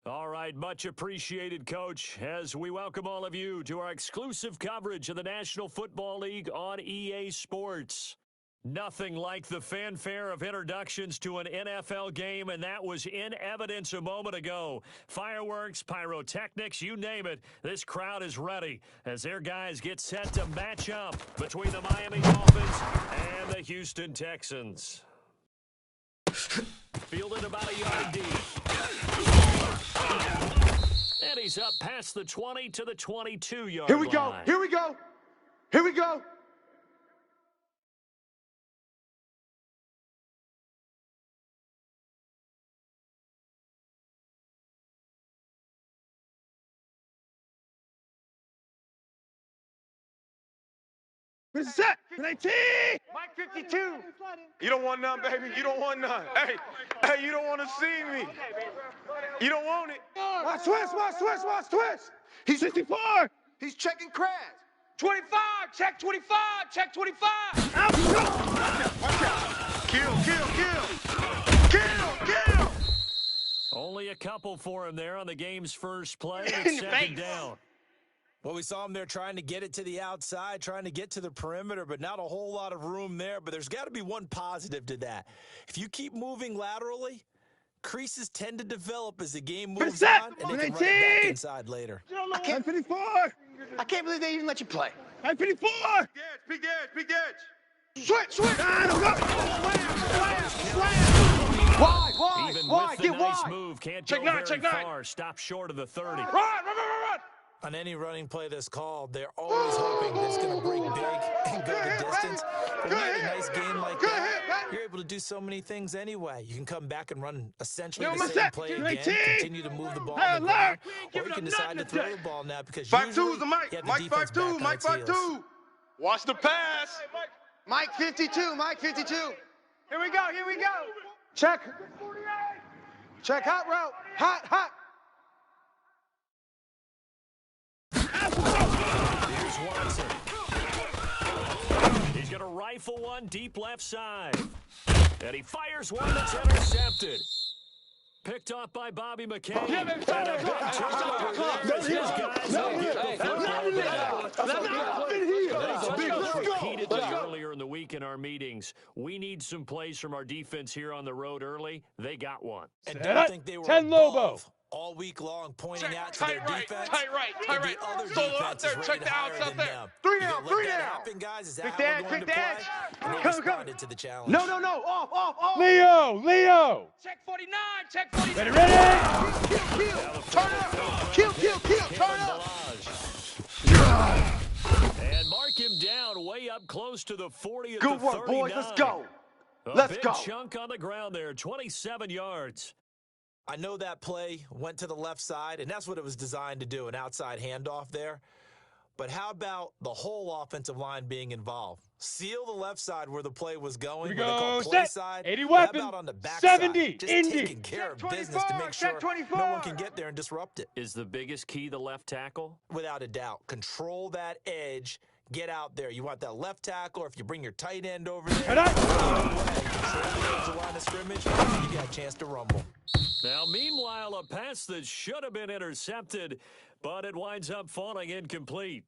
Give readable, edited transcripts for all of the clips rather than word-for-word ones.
All right, much appreciated, Coach, as we welcome all of you to our exclusive coverage of the National Football League on EA Sports. Nothing like the fanfare of introductions to an NFL game, and that was in evidence a moment ago. Fireworks, pyrotechnics, you name it, this crowd is ready as their guys get set to match up between the Miami Dolphins and the Houston Texans. Fielded about a yard deep. And he's up past the 20 to the 22-yard line. Here we go. Here we go. Here we go. Set. 19. Mike 52. You don't want none, baby. You don't want none. Hey, you don't want to see me. You don't want it. Watch twist. He's 54. He's checking crabs. 25. Check 25. Check 25. Out. Watch out. Kill. Only a couple for him there on the game's first play. It's second down. Well, we saw him there trying to get it to the outside, trying to get to the perimeter, but not a whole lot of room there. But there's got to be one positive to that. If you keep moving laterally, creases tend to develop as the game moves on, and they can run it back inside later. I can't 54. I can't believe they even let you play. 54. Big edge. Switch. Wide. Even with the nice move, can't go very far. Stop short of the 30. Run. On any running play that's called, they're always hoping that it's going to break big and go the distance. But when you have a nice game like that, you're able to do so many things anyway. You can come back and run essentially the same play again, continue to move the ball on the ground, or you can decide to throw the ball now because usually you have the defense back on its heels. Watch the pass. Mike 52. Here we go. Check hot route. Hot. Here's Watson. He's going to rifle one deep left side. And he fires one that's intercepted. Picked off by Bobby McCain. And a big turnover there as his guys will get the football back. Repeatedly earlier in the week in our meetings, we need some plays from our defense here on the road early. They got one. And don't think they were 10 Lobo all week long pointing out to their defense. Tight right. The other defense is rated higher than them. Three down. Guys, is that how we're going to play? And they responded to the challenge. No. Off. Leo. Check 49. Ready. Turn up. Kill. Turn up. And mark him down way up close to the 40 at Good the 39. work, boys. Let's go. A big chunk on the ground there, 27 yards. I know that play went to the left side, and that's what it was designed to do, an outside handoff there. But how about the whole offensive line being involved? Seal the left side where the play was going. Here we go. Play side. 80 weapon. How about on the back 70. side? Just Indy. taking care of business to make sure no one can get there and disrupt it. Is the biggest key the left tackle? Without a doubt. Control that edge. Get out there. You want that left tackle, or if you bring your tight end over there, control the line of scrimmage, you got a chance to rumble. Now, meanwhile, a pass that should have been intercepted, but it winds up falling incomplete.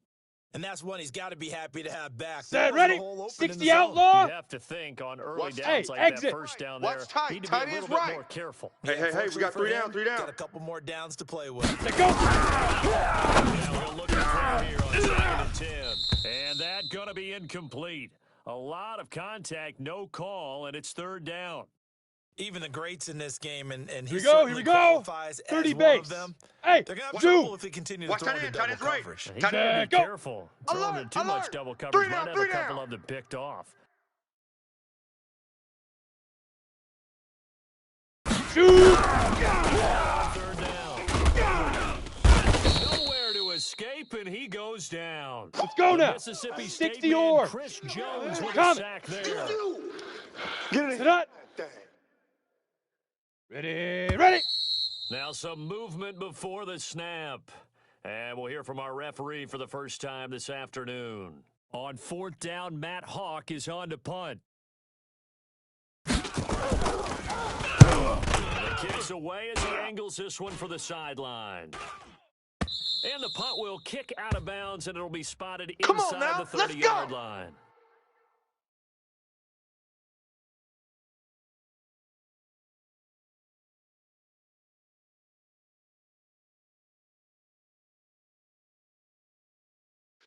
And that's one he's got to be happy to have back. Set, ready, 60 outlaw. You have to think on early downs like that first down there. Watch tight. Need to be a little bit more careful. Hey, we got 3 down. Got a couple more downs to play with. Let's go. Now we'll look at here on 2nd and 10. And that going to be incomplete. A lot of contact, no call, and it's 3rd down. Even the greats in this game, and here we go. 30 base. Of them. Hey, they're going to have trouble if they continue to throw into double coverage. He's got to be careful. Throwing in too much double coverage. Might have a couple of them picked off. Shoot! 3rd down. Nowhere to escape, and he goes down. Let's go now. Mississippi 60 State or. Chris Jones with a sack there. Get it. Sit up. Ready. Now some movement before the snap. And we'll hear from our referee for the first time this afternoon. On 4th down, Matt Hawk is on to punt. The kick's away as he angles this one for the sideline. And the punt will kick out of bounds, and it'll be spotted inside the 30-yard line.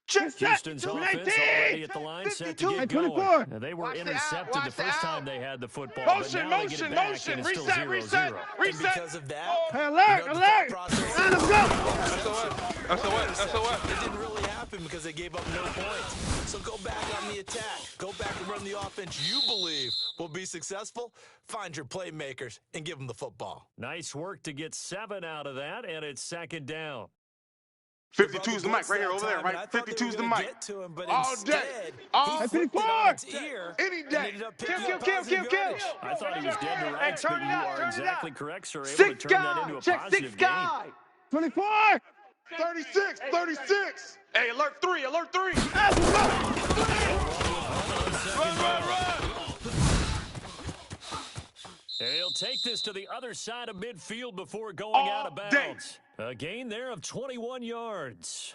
Houston's offense already at the line, set to get going. They were intercepted the first time they had the football, but now they get it back, and it's still 0-0. And because of that, Alert! It didn't really happen because they gave up no points. So go back on the attack. Go back and run the offense you believe will be successful. Find your playmakers and give them the football. Nice work to get 7 out of that, and it's second down. 52's the mic right here, over there, right? 52's the mic. All day. All day. Any day. Kill. I thought he was dead to rights, but you are exactly correct, sir. Able to turn that into a positive gain. 24. 36. Hey, alert 3. Run. He'll take this to the other side of midfield before going out of bounds. A gain there of 21 yards.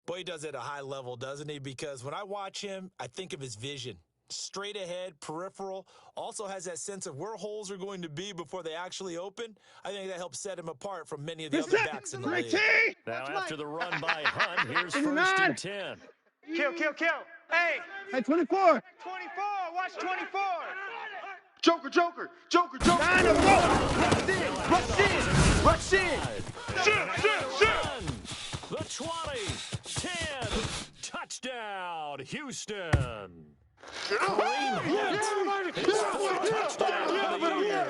Boy, he does it at a high level, doesn't he? Because when I watch him, I think of his vision. Straight ahead, peripheral, also has that sense of where holes are going to be before they actually open. I think that helps set him apart from many of the other backs in the league. Now after the run by Hunt, here's 1st and 10. Kill. Hey, 24. 24, watch 24. Joker. Rush in. Shit. The 20, 10, touchdown, Houston. Kareem Hunt, his 4th touchdown of the year.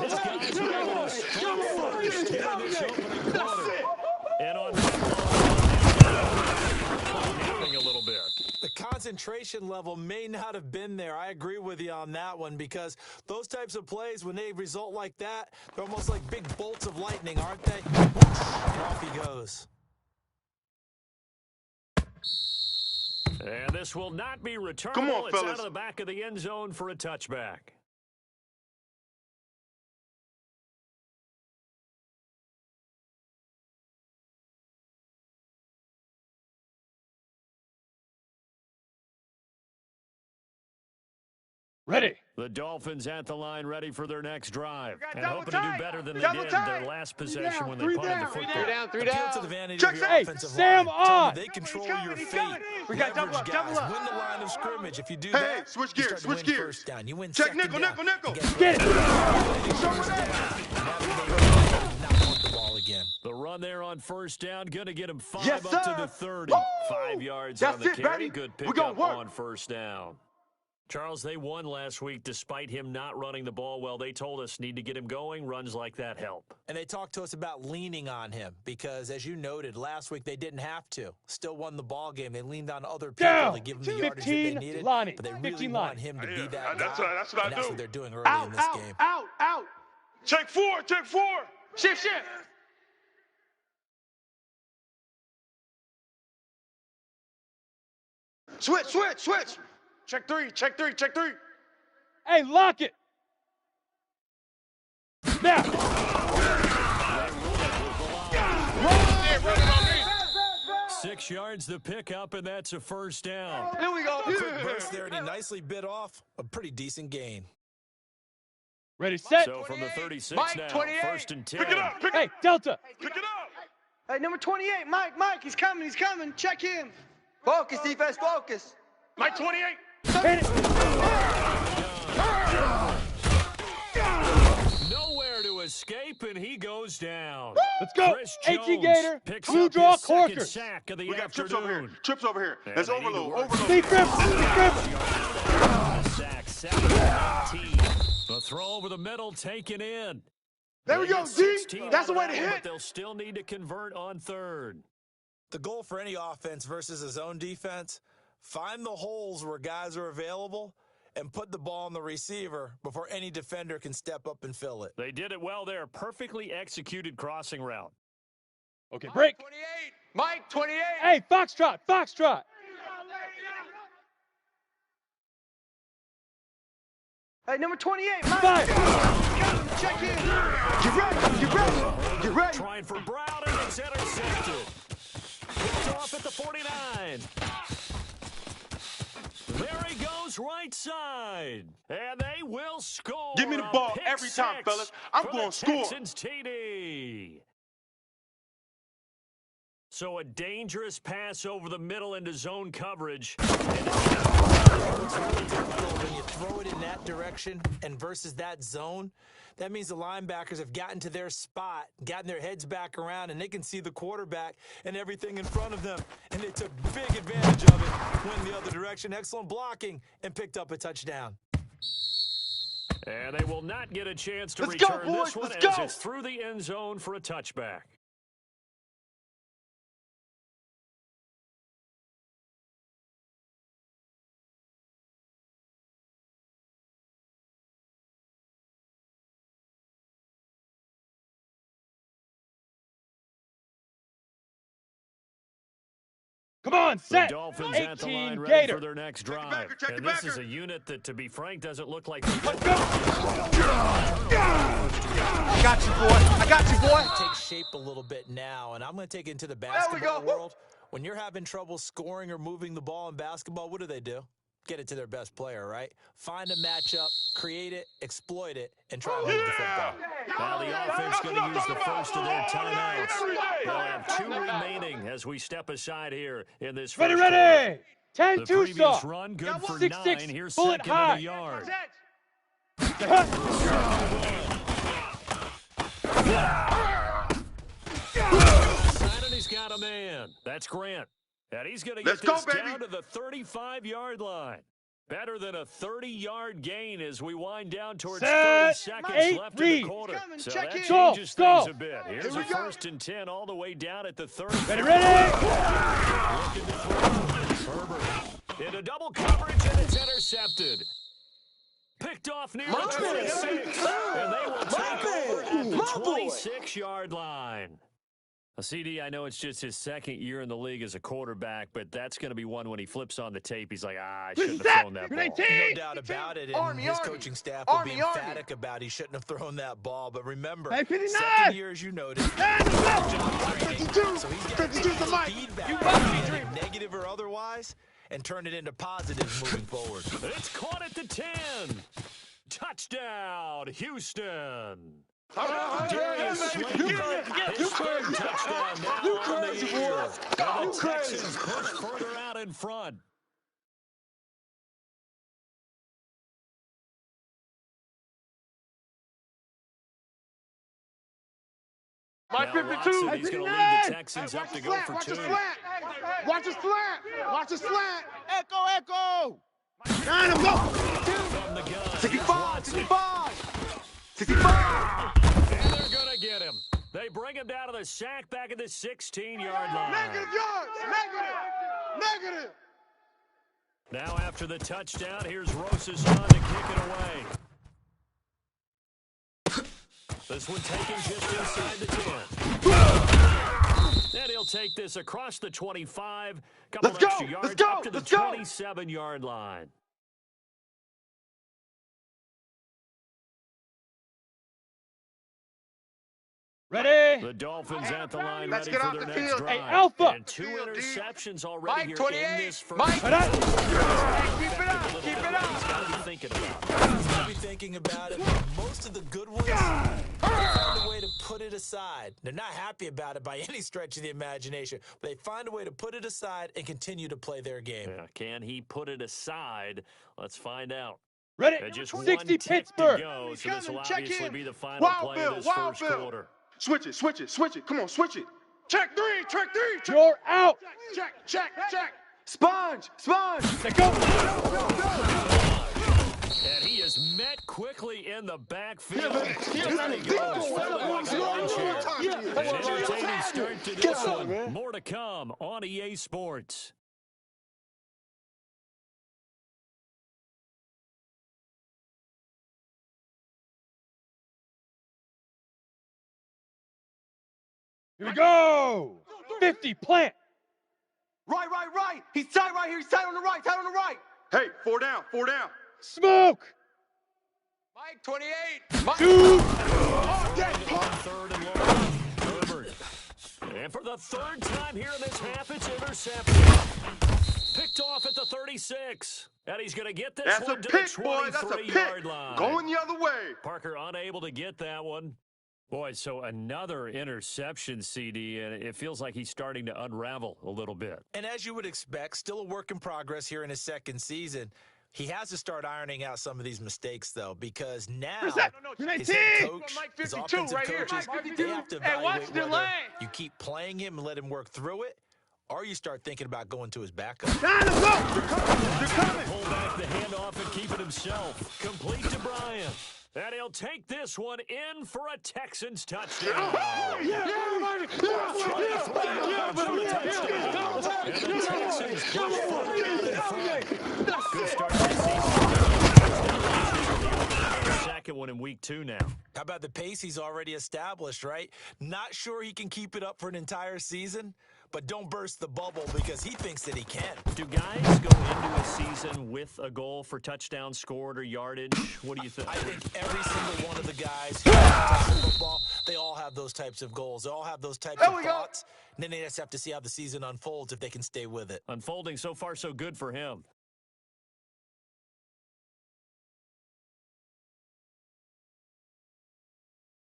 His guys are able to score first here in this opening quarter. And on a little bit. The concentration level may not have been there. I agree with you on that one because those types of plays, when they result like that, they're almost like big bolts of lightning, aren't they? And off he goes. And this will not be returnable. Come on, it's fellas. out of the back of the end zone for a touchback. Ready. The Dolphins at the line, ready for their next drive. And double hoping to do time. better than they Double did time. their last possession when they Three punted down. the football. Three Appeal down. to the vanity Check of your Sam. offensive Sam line. on. They control He's coming, your he's fate. coming. We got double Leverage up, guys. double up. Win the line of scrimmage. If you do Hey, that, switch you gears, start to switch win gears. first down. You win Check second nickel. down. Get it. Again. The run there on 1st down, going to get him 5 Yes, up to sir. the 30. Woo! 5 yards That's on the it, carry. baby. Good We gonna pickup work. on 1st down. Charles, they won last week despite him not running the ball well. They told us need to get him going. Runs like that help. And they talked to us about leaning on him because, as you noted, last week they didn't have to. Still won the ball game. They leaned on other people Down. to give them the yardage that they needed. Lonnie. But they really 15 want Lonnie. him to be that guy. That's what I and do. that's what they're doing early in this game. Out. Check 4. Shift. Switch. Check 3. Hey, lock it. Now. Run it on me. 6 yards the pickup, and that's a 1st down. Here we go. A quick burst there, and he nicely bit off a pretty decent gain. Ready, set. So from the 36 Mike, now, 28. 1st and 10. Pick it up. Hey, Delta. Pick it up. Hey, number 28, Mike, he's coming. Check him. Focus, defense, focus. Mike 28. Hit it. Nowhere to escape, and he goes down. Let's go. Chris 18 Jones Gator. picks Blue up draw his second Corker. sack of the We got afternoon. trips over here. And That's they need to overload. work. Speed grip. Sack 17. The throw over the middle taken in. There we They go, get D. 16 That's the out way of to that one, hit. But they'll still need to convert on 3rd. The goal for any offense versus a zone defense, find the holes where guys are available and put the ball on the receiver before any defender can step up and fill it. They did it well there. Perfectly executed crossing route. Okay, break. 28. Mike, 28. Hey, Foxtrot. Hey, number 28, Mike. 5. check in. Get ready, get ready, get ready. Trying for Brown, and it's intercepted. Picked off at the 49. There he goes, right side. And they will score. Give me the ball every time, fellas. I'm going to score. Texans TD. So a dangerous pass over the middle into zone coverage. When you throw it in that direction and versus that zone, that means the linebackers have gotten to their spot, gotten their heads back around, and they can see the quarterback and everything in front of them. And they took big advantage of it, went the other direction. Excellent blocking, and picked up a touchdown. And they will not get a chance to Let's go, return boys. this one Let's as go. it's through the end zone for a touchback. Come on, The set. Dolphins at the 18 line ready Gator. for their next drive. Check And the this is backer. a unit that, to be frank, doesn't look like... Let's go. I got you, boy. I got you, boy. Take shape a little bit now, and I'm going to take it into the basketball go. world. When you're having trouble scoring or moving the ball in basketball, what do? Get it to their best player, right? Find a matchup, create it, exploit it, and try to move the football. Now the offense going to use the first of their timeouts. They'll have 2 remaining as we step aside here in this first quarter. Ready. 10 The 2 previous saw. run good for 6-6, 9. Here's bullet second high. and a yard. And he's got a man. That's Grant. And he's going to get Let's go, this baby. down to the 35-yard line. Better than a 30-yard gain as we wind down towards Set. 30 seconds Eight left in the read. quarter. Coming, So check that in. changes Go, things go. a bit. Here's a Here we go. 1st and 10 all the way down at the 30. Ready. Looking to throw. Herbert into double coverage, and it's intercepted. Picked off near the 26, and they will take over at the 26-yard line. CD, I know it's just his 2nd year in the league as a quarterback, but that's going to be one when he flips on the tape. He's like, I shouldn't have thrown that ball. No doubt about it, and Army, his Army. coaching staff will be Army, Army. emphatic about he shouldn't have thrown that ball. But remember, 59. 2nd year, as you noted, so he's got to take that feedback, negative or otherwise, and turn it into positives moving forward. It's caught at the 10. Touchdown, Houston. Darius Slayton, his 3rd touchdown now on the year. And the Texans push further out in front. Mike Now 52. Watson, he's going to lead the Texans up to go for 2. Watch his slant. Watch his slant. Watch his slant. Echo, echo. Nine, I'm go. From the gun, 65, 65. and they're going to get him. They bring him down to the sack back at the 16-yard line. Negative yards. Negative. Now after the touchdown, here's Rosas on to kick it away. This one taken just inside the 10. And he'll take this across the 25. Couple Let's go, extra yards let's go, up to the let's go. 27-yard line. Ready. The Dolphins at the line Let's ready get for off their the next field. drive. Hey, Alpha. And 2 Field, D. interceptions already Mike, here 28. in this first. Mike. Cut up. Keep it up, keep it up. He's got to be thinking about it. I'll be thinking about it. But most of the good ones, they find a way to put it aside. They're not happy about it by any stretch of the imagination, but they find a way to put it aside and continue to play their game. Yeah, can he put it aside? Let's find out. Ready. Just 60 one tick Pittsburgh. to go, so this will Coming, check obviously in. be the final Wild play of this Bill, first Wild Bill. quarter. Switch it. Come on, switch it. Check three. Check. You're out. Check. Sponge. Let go. And he is met quickly in the backfield. And he goes further like a lawn chair. An entertaining start to this one. More to come on EA Sports. Here we go. 50 plant. Right. He's tight right here. He's tight on the right. Hey, four down. Smoke. Mike, 28. Mike. Two. the third time here in this half, it's intercepted. Picked off at the 36. And he's going to get this That's one a to pick, the boy. That's a 23-yard pick. line. Going the other way. Parker unable to get that one. Boy, so another interception, CD, and it feels like he's starting to unravel a little bit. And as you would expect, still a work in progress here in his second season. He has to start ironing out some of these mistakes, though, because now his head coach, his offensive coaches, they have to evaluate whether you keep playing him and let him work through it, or you start thinking about going to his backup. They're coming. Pull back the handoff and keep it himself. Complete to Bryant. And he'll take this one in for a Texans touchdown. And the Texans push forward out in front. Good start to the season. Second one in week 2 now. How about the pace he's already established, right? Not sure he can keep it up for an entire season, but don't burst the bubble because he thinks that he can. Do guys go into a season with a goal for touchdown scored or yardage? What do you think? I think every single one of the guys who touch football, they all have those types of goals. They all have those types of thoughts. And then they just have to see how the season unfolds if they can stay with it. Unfolding so far so good for him.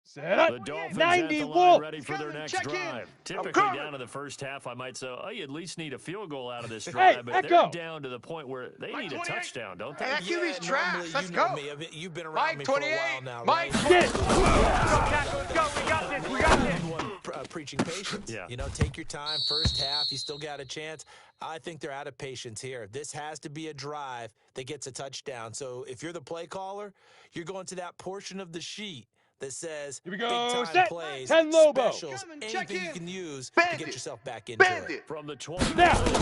Set up. The Dolphins 90 at the line Wolf. ready for their next Check drive. in. Typically down to the first half, I might say, oh, you at least need a field goal out of this Hey, drive. But Echo. they're down to the point where they need a touchdown, don't they? Hey, QB's trash. Normally, Let's you know go. me. You've been around me for a while now, Mike, right? Get it. Let's go. We got this. We got this. Preaching patience. Yeah. You know, take your time. First half, you still got a chance. I think they're out of patience here. This has to be a drive that gets a touchdown. So if you're the play caller, you're going to that portion of the sheet that says Here we go. big-time Set. plays, 10 Lobo. specials, Coming, check anything you in. can use to Bandit. get yourself back into it. Bandit. From the 20. Now. Second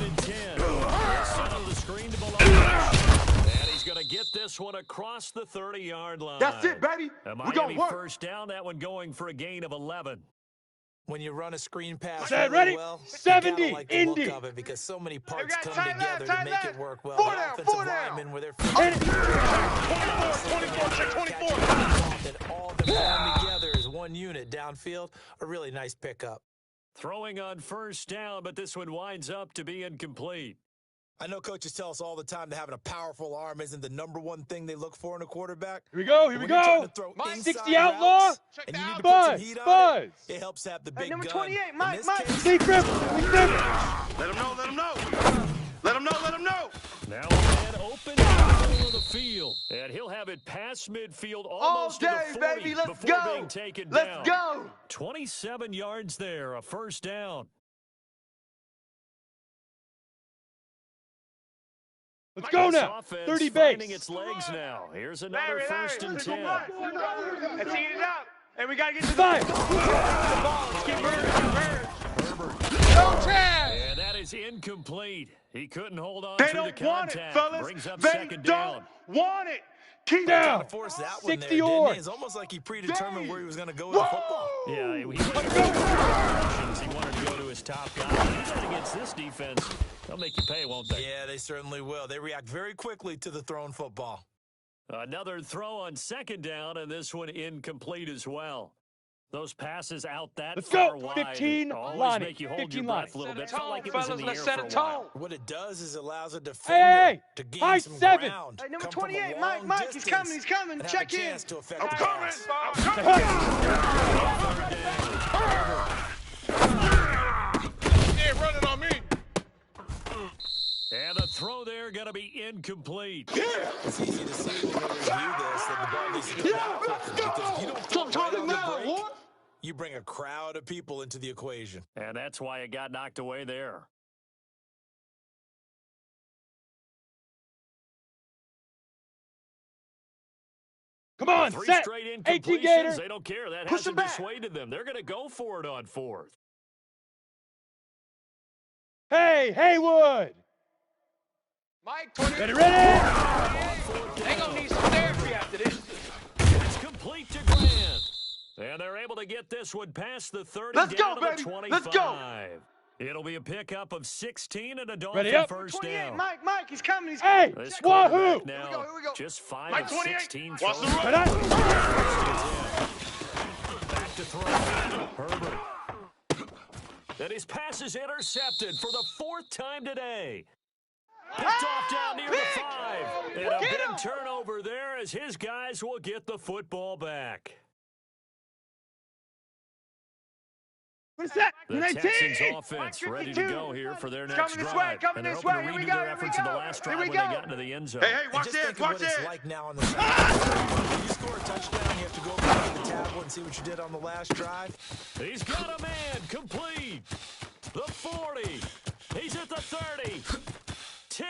and 10. Set up the screen to below. And he's going to get this one across the 30-yard line. That's it, baby. And We gonna Miami work. first down, that one going for a gain of 11. When you run a screen pass Set, really ready? well, 70, you gotta like the Indy. look of it because so many parts got come time together left, to make time it work well. Four The down, offensive four down. linemen with their Hit it. 24. and all of them pulling together as one unit downfield, a really nice pickup. Throwing on first down, but this one winds up to be incomplete. I know coaches tell us all the time that having a powerful arm isn't the number one thing they look for in a quarterback. Here we go. Here we When you're trying go. to throw Mike, inside 60 outlaw. routes and you need to put some heat on it, it helps have the big number gun. 28, In Mike, this Mike. case, Secret. Secret. Let him know. Let him know. Let him know. Let him know. Now a man open in the middle of the field. And he'll have it past midfield All almost day, to the 40 baby. Let's before go. being taken Let's down. go. 27 yards there, a first down. Let's go This now. offense 30 finding base. its legs now. Here's another Larry, first and 10. Let's heat it up. And we got to get to the Five. ball. Let's get Bird. And that is incomplete. He couldn't hold on They to the don't want it, contact. fellas. Brings up They second don't down. want it. Keep Down. Trying to force that one there, 60 didn't or. he? It's almost like he predetermined where he was going to go with the football. Yeah, he wanted to go directions. He wanted to go to his top guy. Even against this defense, they'll make you pay, won't they? Yeah, they certainly will. They react very quickly to the thrown football. Another throw on second down, and this one incomplete as well. Those passes out that Let's far go. wide 15 always lining. make you hold 15 your breath lining. a little bit. Set a Felt like it tone, was in the fellas. air Let's set for a a while. tone. What it does is allows a defender Hey, to gain high some 7. ground. Hey, number come from a 28, long Mike, he's distance, coming, he's coming. and have Check a in. chance to affect I'm the coming. pass. Yeah, running on me. And the throw there going to be incomplete. It's easy to see when we review this that the ball needs to go down quickly because if you don't throw it right on the break, you bring a crowd of people into the equation. And that's why it got knocked away there. Come on. Three Set. straight 18 incompletions. Gator. They don't care. That Push hasn't them back. dissuaded them. They're going to go for it on fourth. Hey, Haywood. Mike, 20. Ready, ready. They going to need some therapy after this. It's complete to Grant. And they're able to get this one past the 30 Let's down go, to the baby. 25. Let's go. It'll be a pickup of 16 and a Ready Dolphin up. first 28, down. Mike, he's coming, he's Hey, coming. This Wahoo. quarterback Here now we go, here we go. just 5 Mike of 28. 16 Watch the throws. run. Ready. Back to throw. Herbert And his pass is intercepted for the 4th time today. Picked off down near the 5. And a big turnover there as his guys will get the football back. The Texans offense ready to go here for their next drive. And they're hoping to redo their efforts in the last drive when they got into the end zone. Hey, watch this, watch this. It's like now on the when you score a touchdown, you have to go back to the tablet and see what you did on the last drive. He's got a man complete. The 40. He's at the 30. 10.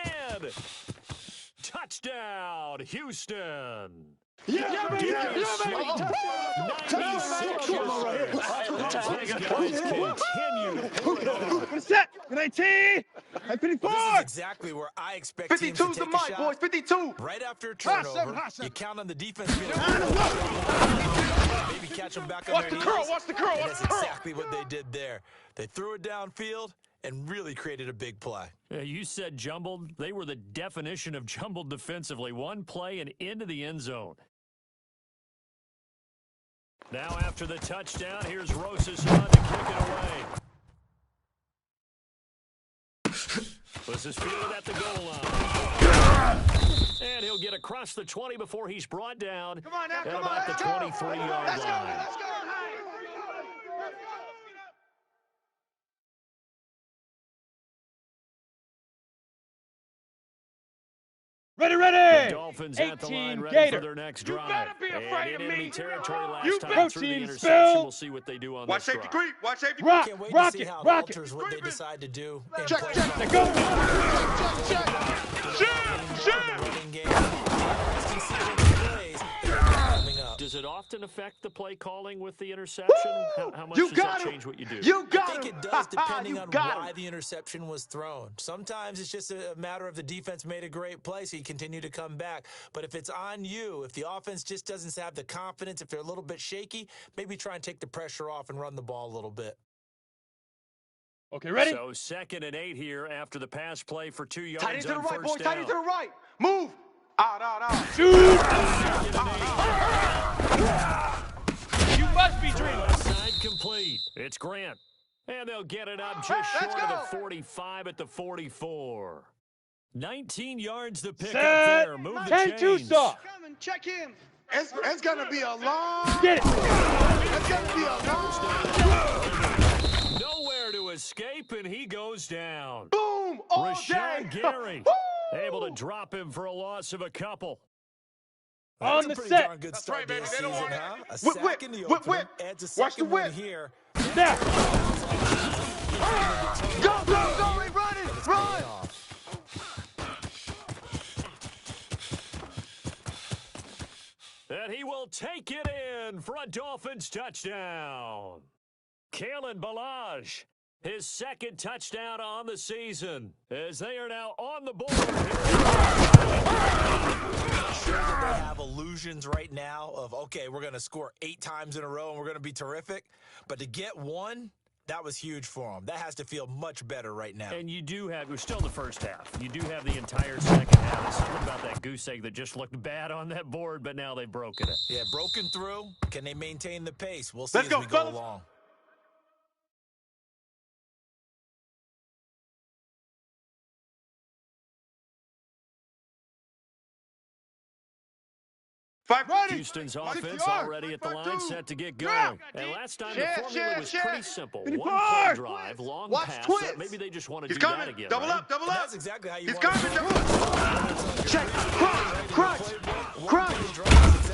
Touchdown, Houston. Yeah, baby. 96 yards. These guys continue. Set. 19. 54. This is exactly where I expect teams to 52's the take a mic, shot. boys. 52. Right after a turnover, you count on the defense being maybe catch them back on their heels. Watch the curl. And that's exactly what they did there. They threw it downfield and really created a big play. You said jumbled. They were the definition of jumbled defensively. One play and into the end zone. Now after the touchdown, here's Rosas on to kick it away. This is fielded at the goal line. And he'll get across the 20 before he's brought down at about the 23-yard line. Let's go. Ready. The Dolphins at the line, ready Gator. for their next drive. better be afraid and of in enemy me. territory last You time bet. through the Coaching interception. spell. We'll see what they do on Watch this safety drive. creep. Watch safety Rock. Can't wait Rock to see it, how rock it alters what they decide to do. In Check. play Check. calling. Go. Running game. You see those plays coming up. Does it often affect the play calling with the interception? How much does that change what you do? You I got think him. it does, depending You on got why him. the interception was thrown. Sometimes it's just a matter of the defense made a great play, so you continue to come back. But if it's on you, if the offense just doesn't have the confidence, if they're a little bit shaky, maybe try and take the pressure off and run the ball a little bit. Okay, ready? So 2nd and 8 here after the pass play for 2 yards Tight end to the on right, boys. first Tight end to down. the right. Move. Out. Shoot. You must be dreaming. Side complete. It's Grant. And they'll get it up just short of the 45 at the 44. 19 yards to pick up Set. there. Move the 10-2 chains. stop. Coming, check him. It's going to be a long. Get it. It's going to be a long. Nowhere to escape, and he goes down. Boom. All Rashawn day. Gary able to drop him for a loss of a couple. On That's the a pretty set. darn good start right, baby. to the They don't season, want it. huh? A Whip, sack in the whip, opener, whip. adds a Watch the second one whip. here. Snap. Go. Run it. Run. And he will take it in for a Dolphins touchdown. Kalen Balaj, his 2nd touchdown on the season, as they are now on the board. I'm sure that they have illusions right now of, okay, we're going to score 8 times in a row and we're going to be terrific. But to get one, that was huge for them. That has to feel much better right now. And you do have, we're still in the first half. You do have the entire second half. There's something about that goose egg that just looked bad on that board, but now they've broken it. Yeah, broken through. Can they maintain the pace? We'll see Let's as go, we go fellas. along. Houston's offense already at the line, set to get going. And last time the formula was pretty simple. One play drive, long Watch pass. twist. Maybe they just want to He's do coming. that again. Double right? up. And that's exactly how you He's want to coming. play. Double up. Check. Crunch.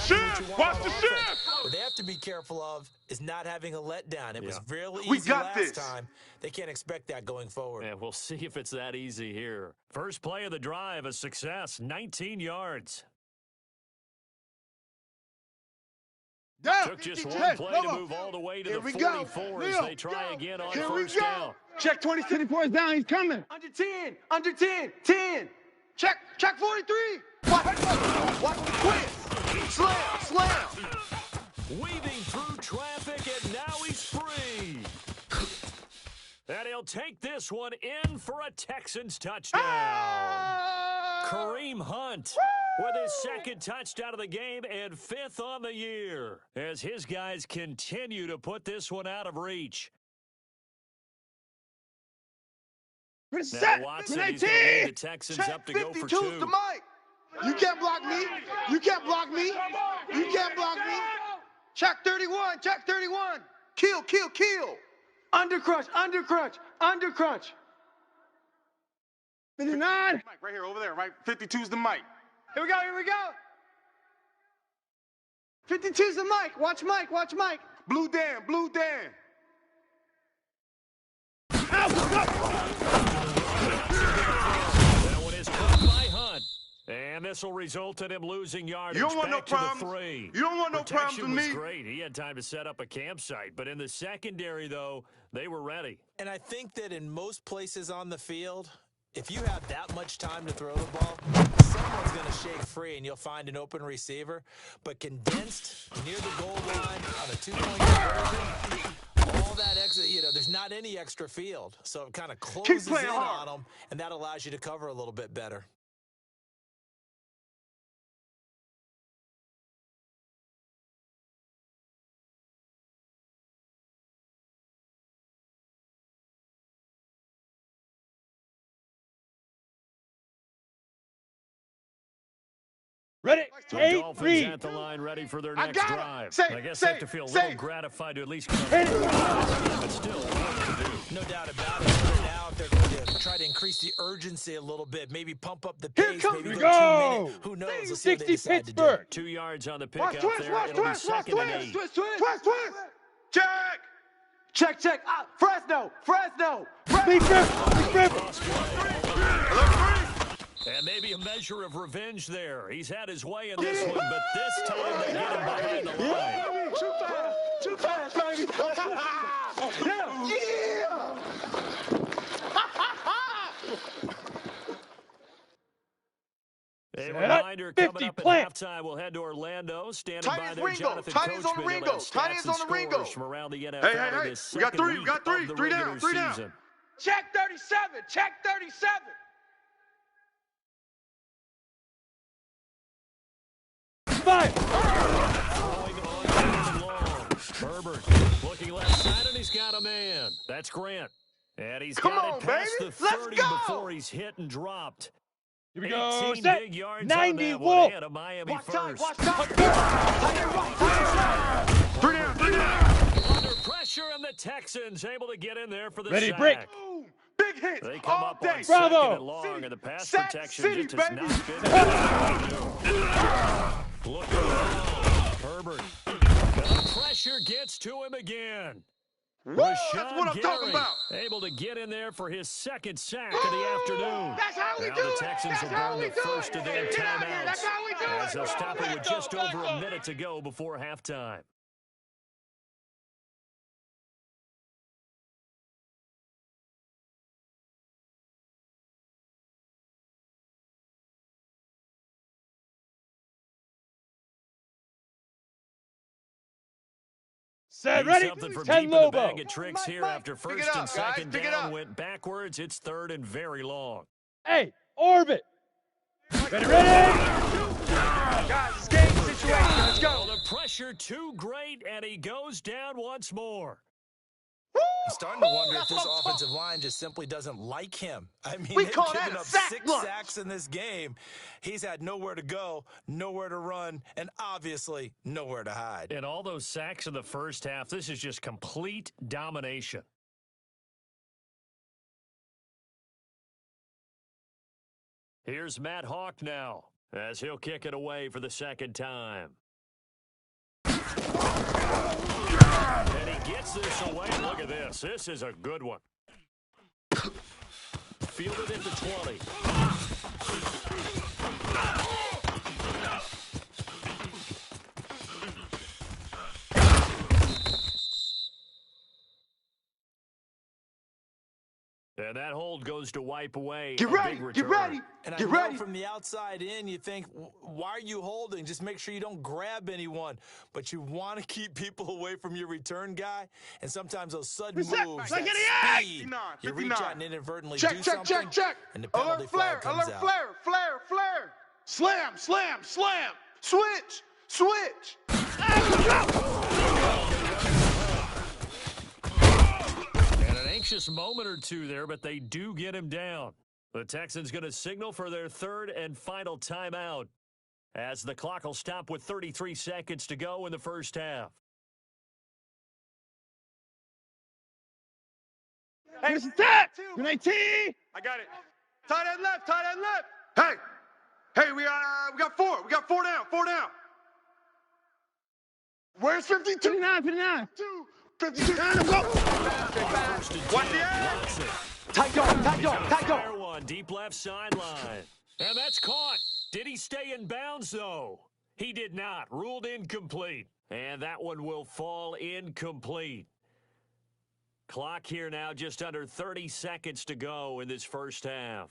Shift. Watch the shift. What they have to be careful of is not having a letdown. It was really We easy got last this. time. They can't expect that going forward. And we'll see if it's that easy here. First play of the drive, a success, 19 yards. Took just one play to move all the way to the 44 as they try again on first down. Check 24 is down. He's coming. Under 10. 10. Check 43. Watch the twist. Slam. Weaving through traffic, and now he's free. And he'll take this one in for a Texans touchdown. Kareem Hunt with his 2nd touchdown of the game and 5th on the year as his guys continue to put this one out of reach. Now Watson, he's going to lead the Texans up to go for 2. To Mike. You can't block me. You can't block me. You can't block me. Check 31. Check 31. Kill, kill, kill. Undercrunch. Undercrunch. Undercrunch. 59. Mike, right here, over there, right? 52's the Mike. Here we go. Here we go. 52's the Mike. Watch Mike. Watch Mike. Blue Dan, Blue Dan. That one is caught by Hunt. And this will result in him losing yardage. You don't want no back to the problems. 3. You don't want no problems Protection with was me. great. He had time to set up a campsite. But in the secondary, though, they were ready. And I think that in most places on the field, if you have that much time to throw the ball, someone's going to shake free and you'll find an open receiver. But condensed near the goal line on a 2-point conversion, all that extra, there's not any extra field. So it kind of closes in on them, and that allows you to cover a little bit better. Ready? The Eight, Dolphins read. at the line, ready for their next got it. drive. Say, I guess say, they have to feel a say. little gratified to at least come up with but still work to do. No doubt about it. So now if they're going to try to increase the urgency a little bit, maybe pump up the pace, maybe we go go. 2 minutes. Who knows? Let's see what they 60 decide to do. Pittsburgh. 2 yards on the pick Watch out twist. there. Watch It'll be twist. Watch 2nd and twist. 8. Twist. Twist. Twist, twist. Check. Check. Check. Fresno. Fresno. Speed trip. Speed trip. And maybe a measure of revenge there. He's had his way in this one, but this time they get him behind the line. Too fast. Too fast, baby. A reminder, 50 coming up plant. at halftime, we'll head to Orlando. Standing Tight by as there, Ringo. Jonathan Tight as on Coachman. Ringo. Stats Tight as and on the Ringo. scores from around the NFL Hey, in this we got second three. We got week three. of the Three down. regular Three down. season. Check 37. Check 37. Five. Throwing on long. Herbert looking left side, and he's got a man. That's Grant. And he's Come got on, it past baby. the Let's 30 go. before he's hit and dropped. Here we go. 18 Set. big yards 90 on that Wolf. one, and a Miami Watch time. first. Watch time. Three down. Three down. Under pressure, and the Texans able to get in there for the Ready, sack. break. Boom. Big hit. They come all up day. on second Bravo. and long, and the pass Sack protection City, just has baby. not been Look at Herbert. The pressure gets to him again. Woo, Rashawn that's what I'm talking Gary about. able to get in there for his second sack of the afternoon. That's how we Now do the it. Texans That's will how burn we the do first it. of their Get out here. That's timeouts how we do as it. they'll stop it with just over a minute to go before halftime. Set. Need Ready. something from 10 deep in the Lobo. bag of tricks here Mike, after pick it first up, and guys. second Pick it down up. went backwards. It's third and very long. Hey, orbit. Ready, ready. Guys, it's game situation. Let's Well, go. the pressure too great, and he goes down once more. I'm starting to wonder if this offensive line just simply doesn't like him. I mean, We they've call that given a up sack 6 lunch. sacks in this game. He's had nowhere to go, nowhere to run, and obviously nowhere to hide. And all those sacks in the first half, this is just complete domination. Here's Matt Hawk now, as he'll kick it away for the second time. And he gets this away. Look at this. This is a good one. Fielded at the 20. And that hold goes to wipe away Get a ready. big Get return. ready. And I Get know ready. from the outside in, you think, why are you holding? Just make sure you don't grab anyone. But you want to keep people away from your return guy. And sometimes those sudden Reset. moves, Like that any speed, 59, you reach 59. out and inadvertently Check, do check, something, check, check. and the penalty Alert flag flare. comes Alert out. flare. Flare. Flare. Slam. Slam. Slam. Switch. Switch. And an anxious lost moment or two there, but they do get him down. The Texans going to signal for their third and final timeout as the clock will stop with 33 seconds to go in the first half. Hey, This is that. 19. I got it. Tight end left. Tight end left. Hey, we got 4. We got 4 down. 4 down. Where's 52? 59, 59. 52. Go. Watch the edge. Tight go. Fair one, deep left sideline. And that's caught. Did he stay in bounds, though? He did not. Ruled incomplete. And that one will fall incomplete. Clock here now, just under 30 seconds to go in this first half.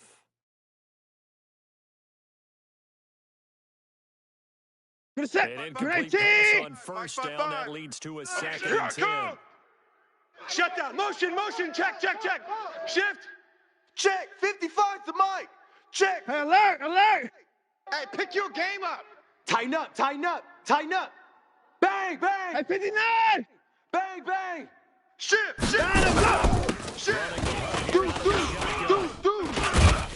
Good set. An incomplete pass on first down. That leads to a second and 10. Shut down. Motion. Check. Shift. Check. 55's the mic. Check. Hey, alert. Hey, pick your game up. Tighten up. Bang. Hey, 59. Bang. Shift. Shift. Do.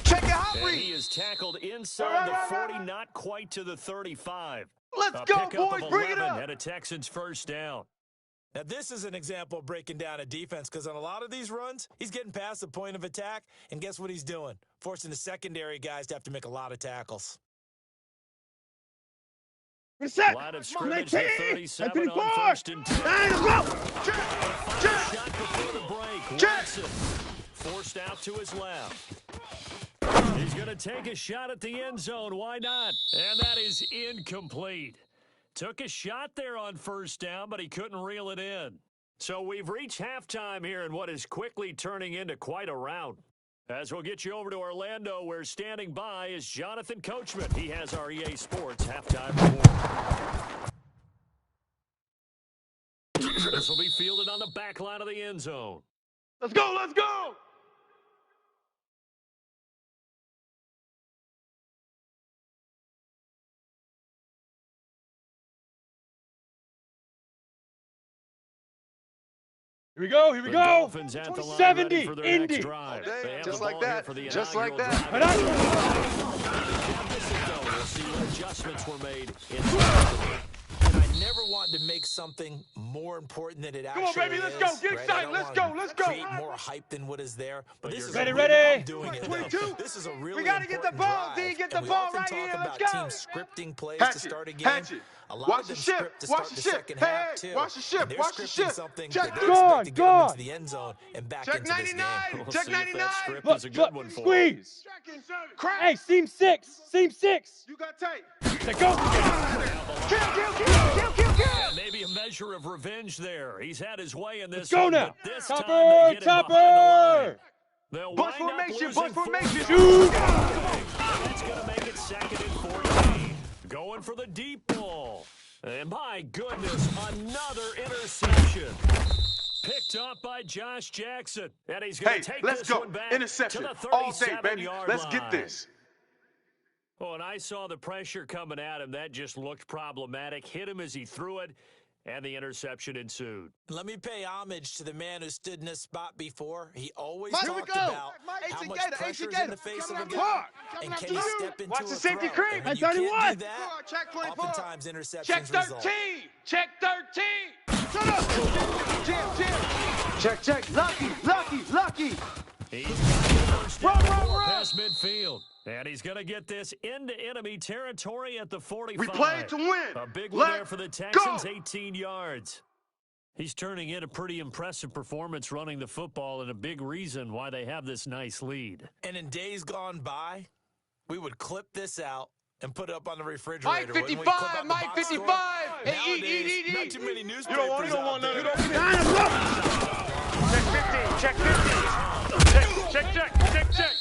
Check it out, And he is tackled inside the 40, not quite to the 35. Let's A go, pickup boys. of Bring it 11 up. and a Texans first down. Now, this is an example of breaking down a defense because on a lot of these runs, he's getting past the point of attack, and guess what he's doing? Forcing the secondary guys to have to make a lot of tackles. Good set. Line of scrimmage, 19. the 37 54. on first and 10. Go. Shot before the break. Watson forced out to his left. He's going to take a shot at the end zone. Why not? And that is incomplete. Took a shot there on first down, but he couldn't reel it in. So we've reached halftime here in what is quickly turning into quite a rout. As we'll get you over to Orlando, where standing by is Jonathan Coachman. He has our EA Sports halftime report. This will be fielded on the back line of the end zone. Let's go. Here we The go. Dolphins at the line 70, ready for their Indy. next drive. They have Just the like ball here that. for the Just like inaugural that. drive. Right on. We'll see what adjustments were made in And I never wanted to make something more important than it actually is. Come on, baby, let's go. Get right? excited. I don't Let's wanna go. Let's go. Create more hype than what is there. But this is Ready, a ready. I'm doing it, though. 22. This is a really We gotta get the important ball, drive. D. Get the And we ball often right talk here. about Let's go. teams scripting plays Hatch to it. start a game. Hatch it. A lot Watch of them the shift. script to Watch start the the shift. second Hey, half, too. watch the shift. And they're Watch the scripting shift. something Check. that they expect to get them into the end zone and back Check into this 99. game. We'll Check see if 99. that script Look, is a good one for him. Squeeze. Crack. Hey, seam 6. You got tape. Let go. Kill. And maybe a measure of revenge there. He's had his way in this Let's go one, now. but this time they get him behind the line. Topper. They'll Bus wind up formation. losing Bus formation. Shoot. And that's going to make it 2nd and 14. Going for the deep ball. And my goodness, another interception. Picked up by Josh Jackson. And he's going Hey, to take let's this go. one back Interception. to the All day, baby. 37-yard Let's line. get this. Oh, and I saw the pressure coming at him. That just looked problematic. Hit him as he threw it, and the interception ensued. Let me pay homage to the man who stood in this spot before. He always Mike, talked here we go. about Mike, how AC much Gator, pressure AC is in Gator. the face of Coming a after guy, you. and Coming can he after you. step into Watch a the safety throw. creep. And when That's you how he can't was. do that, Check 24. oftentimes interceptions Check 13. result. Check 13. Shut up. Jam. Check. Lucky. He's got the first down Run. past midfield. And he's going to get this into enemy territory at the 45. We played to win. A big one there for the Texans, go. 18 yards. He's turning in a pretty impressive performance running the football, and a big reason why they have this nice lead. And in days gone by, we would clip this out and put it up on the refrigerator. Mike wouldn't we? 55. Clip out the Mike box 55. score. Hey, Nowadays, eat. not too many newspapers You don't want none of out there. that. Check 15. Check.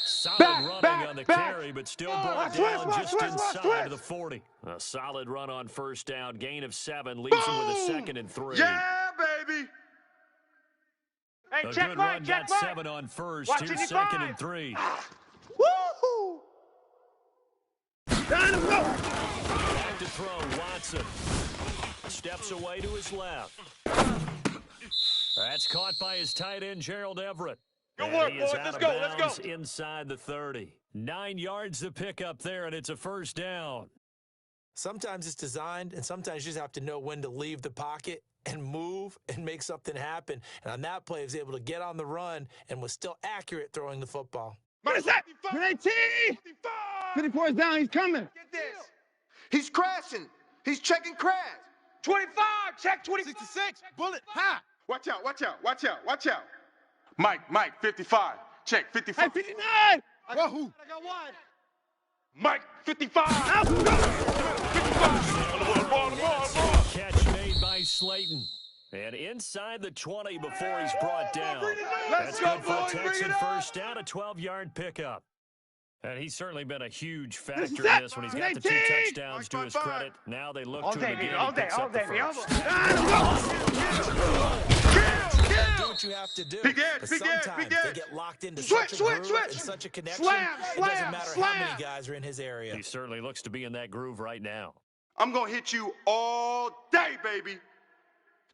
Solid running on the carry, but still brought down just inside of the 40. A solid run on first down. Gain of 7 leaves him with a 2nd and 3. Yeah, baby. Hey, A good run, got 7 on first. Watch Here's 85. 2nd and 3. Woo-hoo. Back to throw, Watson. Steps away to his left. That's caught by his tight end, Gerald Everett. Good work, And he is boys. out Let's of go. Let's bounds go. inside the 30. 9 yards to pick up there, and it's a first down. Sometimes it's designed, and sometimes you just have to know when to leave the pocket and move and make something happen. And on that play, he was able to get on the run and was still accurate throwing the football. What is that? 19! 54 is down. He's coming. Get this. He's crashing. He's checking crash. 25. Check 25. 66. Bullet high. Watch out. Watch out. Watch out. Watch out. Mike, 55. Check, 55. Hey, 59. I got who? I got one. Mike, 55. 55. Catch made by Slayton. And inside the 20 before he's brought down. That's good for a Texan first down, a 12-yard pickup. And he's certainly been a huge factor in this when he's got the 2 touchdowns to his credit. Now they look to him again. He picks up the first. Do what you have to do. Big edge, But big edge, sometimes big edge. they get locked into Switch, such a switch, groove switch. and such a connection. Slam, it doesn't slam, matter slam. how many guys are in his area. He certainly looks to be in that groove right now. I'm going to hit you all day, baby.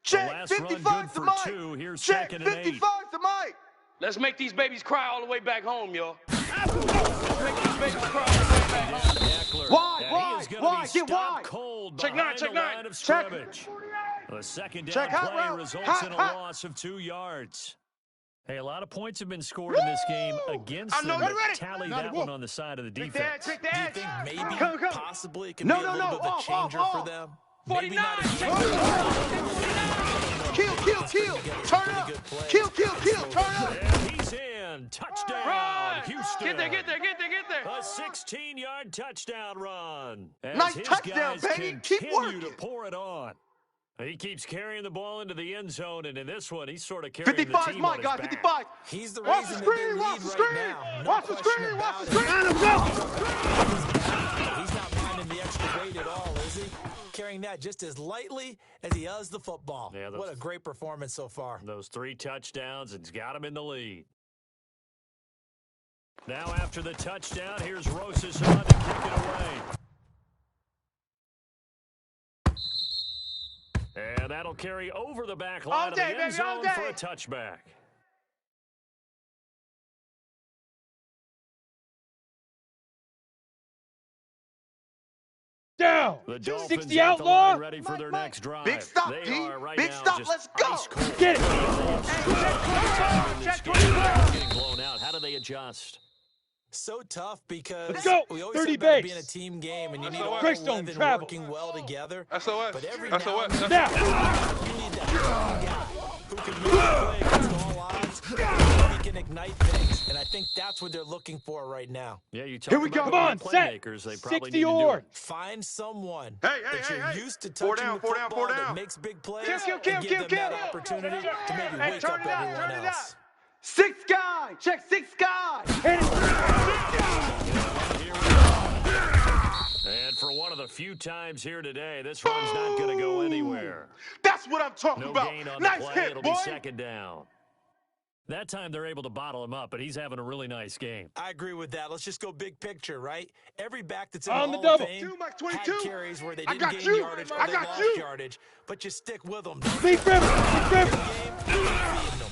Check, last run 55 good to for Mike. 2. Here's Check, 2nd and 8. 55 to Mike. Let's make these babies cry all the way back home, y'all. Let's make these babies cry all the way back home. Eckler. Wide, And wide, he is going wide, to be get stopped wide. cold Check behind nine, the check line of Check. scrimmage. The second down Check, hot play route. results Hot, in a hot. loss of 2 yards. Hey, a lot of points have been scored in this game against I know them, you're but ready. tally Not that a one wolf. on the side of the Take the edge. defense. Take the Do you edge. think maybe, Come. possibly, it could No, be a no, little no. bit of a Off, changer off, for off. them? 49. Maybe not a changer. Kill. Turn up. Kill. Turn up. And he's in. Touchdown, Run. Houston. Get there. A 16-yard touchdown run. As Nice his touchdown, guys baby. Keep continue to working. pour it on. He keeps carrying the ball into the end zone, and in this one, he's sort of carrying the 55 team Mike, on his guys. back. 55. He's the Watch reason the that they screen. lead Watch the right screen. now. No Watch the question screen. Watch about the it. screen. He's not minding the extra weight at all, is he? Carrying that just as lightly as he does the football. Yeah, what a great performance so far. Those 3 touchdowns, and he's got him in the lead. Now after the touchdown, here's Rosas on to kick it away. And that'll carry over the back line of the end zone for a touchback. Down. The Dolphins 60 at the outlaw. line ready for their next drive. Big stop, They D. are right Big now stop. just Let's go. ice cold. Get it. Check 25. Getting blown out. How do they adjust? So tough because Let's go. we always 30 say about it base. being a team game and you need SOS. all Greystone 11 travel. working well together. SOS. But every SOS. now and then Now. you need that one guy who can move the play against all odds and he can ignite things. And I think that's what they're looking for right now. Yeah, you talk Here we about go. the Come on, set. playmakers. They probably 60 need to do or. it. Find someone Hey, that you're hey. used to 4 touching down, the 4 down, football 4 that down. makes big plays Kill. and give them that opportunity to maybe wake up everyone else. 6 guy. Check 6 guy. And for one of the few times here today, this run's not going to go anywhere. That's what I'm talking No about. gain on the Nice play. hit, It'll boy. be second down. That time they're able to bottle him up, but he's having a really nice game. I agree with that. Let's just go big picture, right? Every back that's in On the the Hall of double. Fame 2, Mike, had 22. carries where they I didn't got gain you. yardage or I they got lost you. yardage, but you stick with them. Big River. Game, feeding them.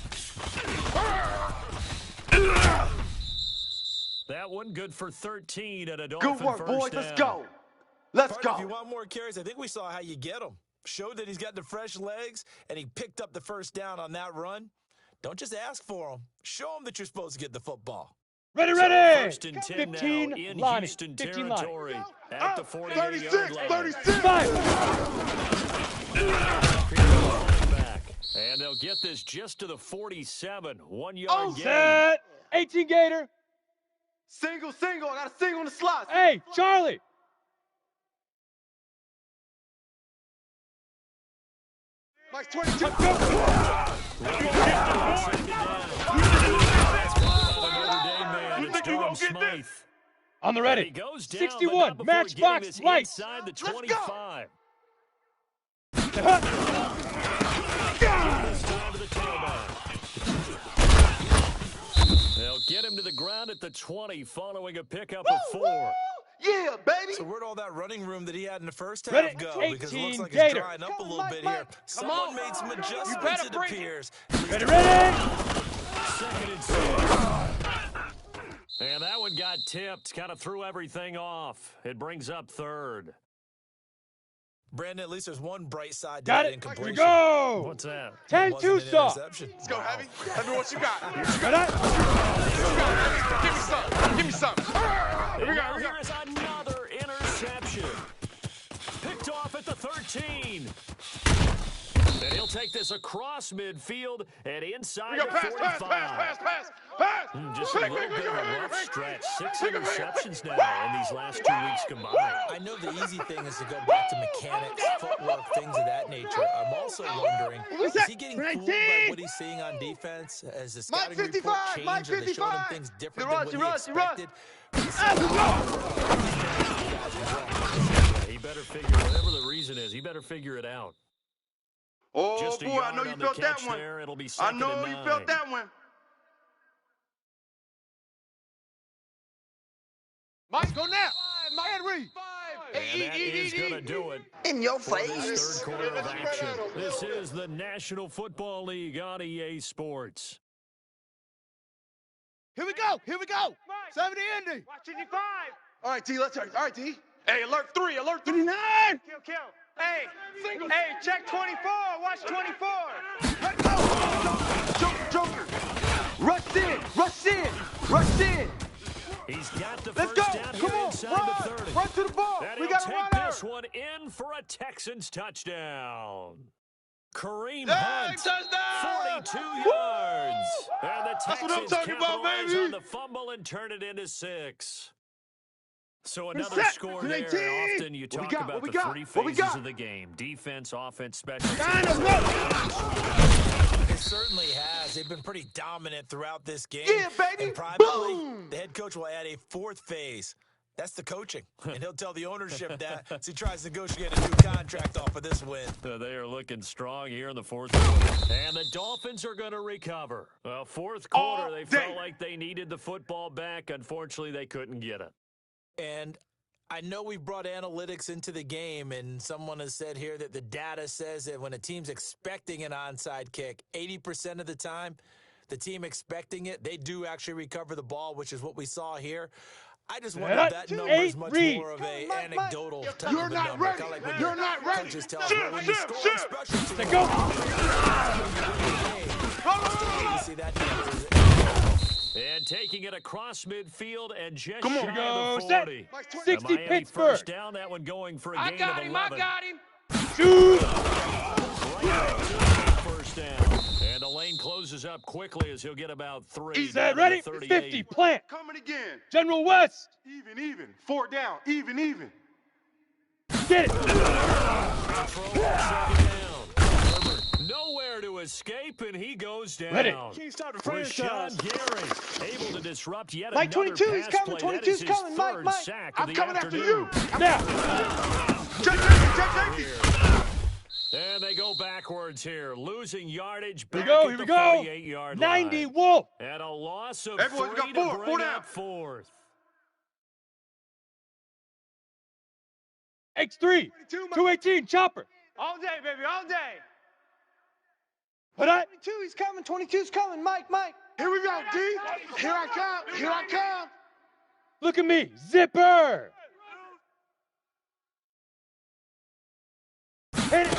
That one good for 13 at a Good Dolphin work, first boys. down. Let's go. Let's Partner, if you go. want more carries, I think we saw how you get them. Showed that he's got the fresh legs, and he picked up the first down on that run. Don't just ask for them. Show them that you're supposed to get the football. Ready. First and 10 15 now in Lonnie. Houston 15 territory at the 48-yard 36, line. 36. 5. Back. And they'll get this just to the 47. 1 yard Oh, gain. Set. 18 Gator. Single. I got a single on the slot. Hey, Charlie. Mike's 22. Notre Dame man, it's Durham Smythe. On the And he ready. goes down, 61, but not before Matchbox getting this Lights. inside the Let's go. 25. This time to the tailback. They'll get him to the ground at the 20 following a pickup of 4. Yeah, baby. So where'd all that running room that he had in the first half Ready? go? Because it 18 looks like Gator. it's drying up a little bit here. Someone made some adjustments, it appears. Ready. Second and 6. And that one got tipped. Kind of threw everything off. It brings up third. Brandon, at least there's one bright side to Got that it. incompletion. Go. What's that? 10-2 stop. Let's go, Heavy. Tell me what you got. Give me some. Here we go. Here is another interception. Picked off at the 13. And he'll take this across midfield and inside the 45. Pass. Just a little bit of a rough stretch. 6 interceptions now in these last 2 weeks combined. I know the easy thing is to go back to mechanics, footwork, things of that nature. I'm also wondering, is he getting fooled by what he's seeing on defense? Has the scouting report changed? Are they showing him things different than what he expected? He better figure, whatever the reason is, he better figure it out. Oh, Just a boy, I yard know you on the felt that catch one. there. It'll be I second know and you 9. felt that one. Mike, go now. Henry. And that is going to do it In your for face. this third quarter of action. This is the National Football League on EA Sports. Here we go. 70 Indy. Watch 55. All right, D, let's start. All right, D. Hey, alert 3. 59. Kill. Hey, check 24. Watch 24. Joker. Rush in. He's got the Let's first go. down Come here on. inside the 30. Run to the ball. And We he'll got to run take her. this one in for a Texans touchdown. Kareem Hey, Hunt, touchdown! 42 yards. And the That's what I'm Texans talking about, capitalize baby. on the fumble and turn it into 6. So another set. score Good there. 18. Often you What we talk got? about What we the got? three What we phases got? of the game. Defense, offense, special teams. It certainly has. They've been pretty dominant throughout this game. Yeah, baby. And privately, Boom. the head coach will add a fourth phase. That's the coaching. And he'll tell the ownership that as he tries to negotiate a new contract off of this win. They are looking strong here in the fourth quarter. And the Dolphins are going to recover. Well, fourth quarter, they felt like they needed the football back. Unfortunately, they couldn't get it. And I know we brought analytics into the game, and someone has said here that the data says that when a team's expecting an onside kick, 80% of the time, the team expecting it, they do actually recover the ball, which is what we saw here. I just wonder if that number is much more of a anecdotal type You're of a not number. ready. Kind of like when You're not ready. coaches tell us, well, when you score on special teams, Let's go. you see that number. And taking it across midfield and just Come on. shy Go. of the Set. 40. 60 The Miami Pittsburgh. first down, that one going for a I gain got of him. 11. Shoot. First down. And the lane closes up quickly as he'll get about 3. He's down to ready. the 38. 50. Plant. Coming again. General West. Even. 4 down. Even. Get it. Throw on second down. Herbert nowhere to escape, and he goes down. Ready. Rashawn Gary able to disrupt yet Mike, another 22 is pass coming, play. 22 is That is his coming. Mike, third Mike. sack of I'm the coming after afternoon. you. Now. Check. And they go backwards here, losing yardage Here back we go. at Here the we go. 48-yard 90 line. Wolf. And a loss of Everyone's 3 got to four. bring Four down. up fourth. X3. 218. Chopper. All day, baby. All day. Put it. 22 is coming. 22's coming. Mike. Here we go, D. Here I come. Look at me. Zipper. Hit it.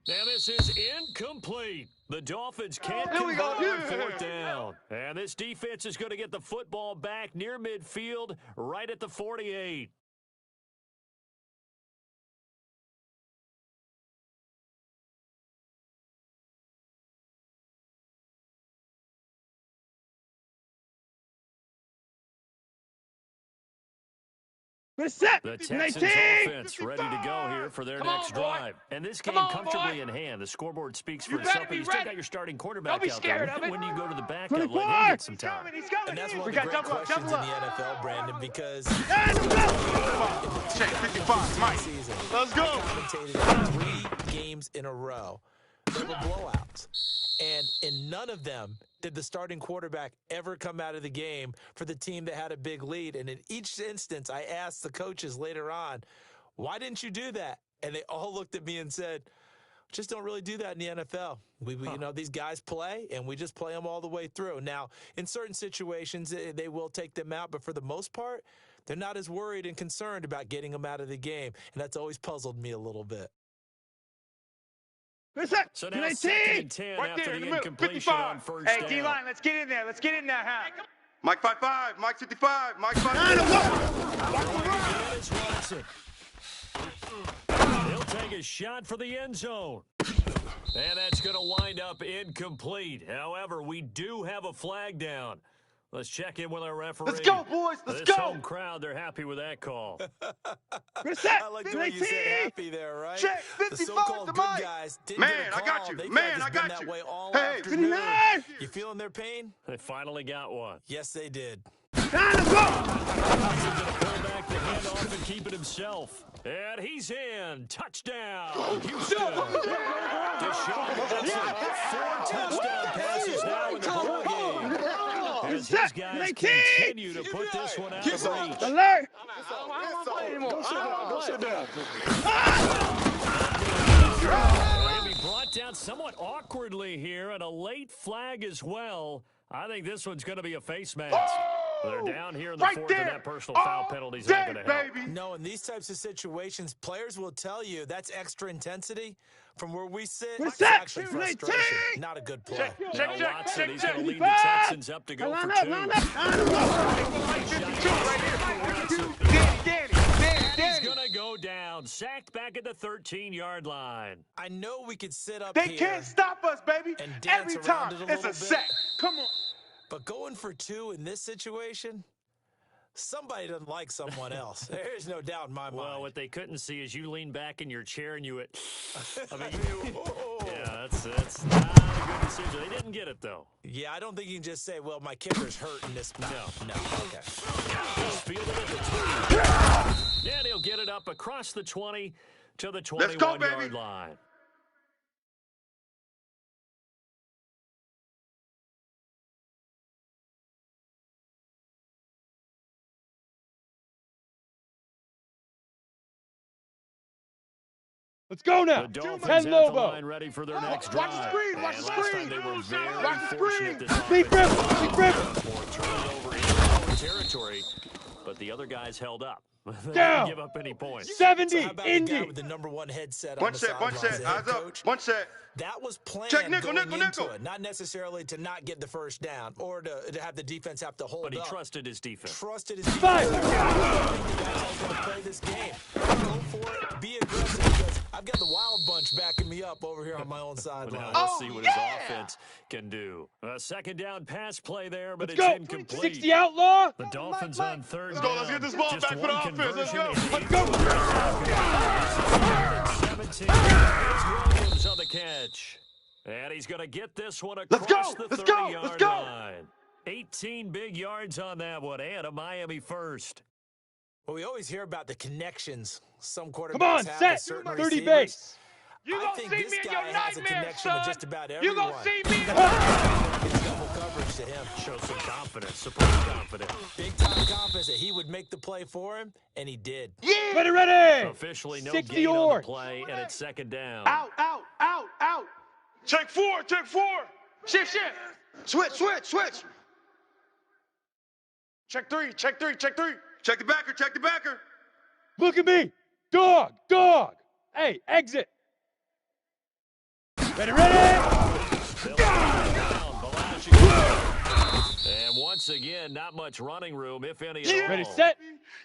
And this is incomplete. The Dolphins can't Here we go. convert on fourth down. And this defense is going to get the football back near midfield, right at the 48. Set. The Texans 19. offense ready to go here for their Come on, next boy. drive. And this game Come on, comfortably boy. in hand. The scoreboard speaks for You itself, better but be you still ready. got your starting quarterback Don't be out there. scared of it. When you go to the backup, 24. let him get some time. He's coming. And that's one We of the got great double up, questions double in the up. NFL, Brandon, because Check 55, Mike. season, Let's go. commentated 3 games in a row. They were blowouts. And in none of them did the starting quarterback ever come out of the game for the team that had a big lead. And in each instance, I asked the coaches later on, why didn't you do that? And they all looked at me and said, Just don't really do that in the NFL. You know, these guys play, and we just play them all the way through. Now, in certain situations, they will take them out, but for the most part, they're not as worried and concerned about getting them out of the game, and that's always puzzled me a little bit. So now 2nd and 10 right after there, the in the incompletion middle, on first down. Hey, D-line, let's get in there. Let's get in there, huh? Mike 5-5, Mike 55, Mike 5. He'll take a shot for the end zone. And that's going to wind up incomplete. However, we do have a flag down. Let's check in with our referee. Let's go, boys. Let's This go. home crowd, they're happy with that call. I like the way you said happy there, right? Check, The 55 so-called to good Mike. guys didn't Man, get a I call. got you. They've Man, just I been got that you. way all Hey, afternoon. 59. You feeling their pain? They finally got one. Yes, they did. He's going to pull back the handoff and keep it himself. And he's in. Touchdown, Houston. Deshaun Watson, 4 touchdown passes now in the ball game. As his guys continue to put this one out of reach. Alert. Go sit down. He'll be brought down somewhat awkwardly here, and a late flag as well. I think this one's going to be a face mask. They're down here in the fourth, and that personal foul penalty's not going to help. No, in these types of situations, players will tell you that's extra intensity. From where we sit, it's actually frustration. Not a good play. Now Watson, he's going to lead the Texans up to go for 2. He's going to go down, sacked back at the 13-yard line. I know we could sit up They here. can't stop us, baby. And dance Every around time it a it's little a bit. sack. Come on. But going for 2 in this situation, somebody doesn't like someone else. There's no doubt in my mind. Well, what they couldn't see is you lean back in your chair and you went, I mean, yeah, that's not a good decision. They didn't get it, though. Yeah, I don't think you can just say, well, my kicker's hurt in this. No. Okay. He's fielded at the 2. And he'll get it up across the 20 to the 21-yard line. Let's go now. The Dolphins 10 at the Lobo. line ready for their next drive. Watch the screen. Watch And the last screen. time they were very Watch the fortunate screen. this Big offense. rip. Big rip. Or turn it over in their own territory, but the other guys held up. They Down. didn't give up any points. 70. So how about the guy Indy. with the #1 headset One on the set, one sidelines, set. the head Eyes up. coach? One set. That was planned Check nickel, going nickel, into nickel. it, not necessarily to not get the first down or to have the defense have to hold But he up. trusted his defense. Trusted his defense. Five. I think the guys going to play this game. Go for it. Be aggressive because I've got the wild bunch backing me up over here on my own But sideline. now we'll see what his offense can do. A second down pass play there, but Let's it's go. incomplete. 60 outlaw. The Dolphins on third Let's go. down. Let's get this ball Just back for the one offense. Let's go. conversion. Let's go. 17. Here's Williams on the catch. And he's going to get this one Let's across go. the Let's go. 30-yard Let's go. line. 18 big yards on that one, and a Miami first. Well, we always hear about the connections some quarterbacks Come on, have set. with certain 30 receivers. base. I think this guy has a connection with just about everyone. You gonna see me? It's double coverage to him. Show some confidence, supreme confidence. Big-time confidence that he would make the play for him, and he did. Ready, ready. Officially no 60 gain on the yards. play, and it's second down. Out, out, out, out. Check 4, check 4. Shift, shift. Switch, switch, switch. Check 3, check 3, check 3. Check the backer, check the backer. Look at me. Dog, dog. Hey, exit. Ready, ready. And once again, not much running room, if any at all. Ready, set.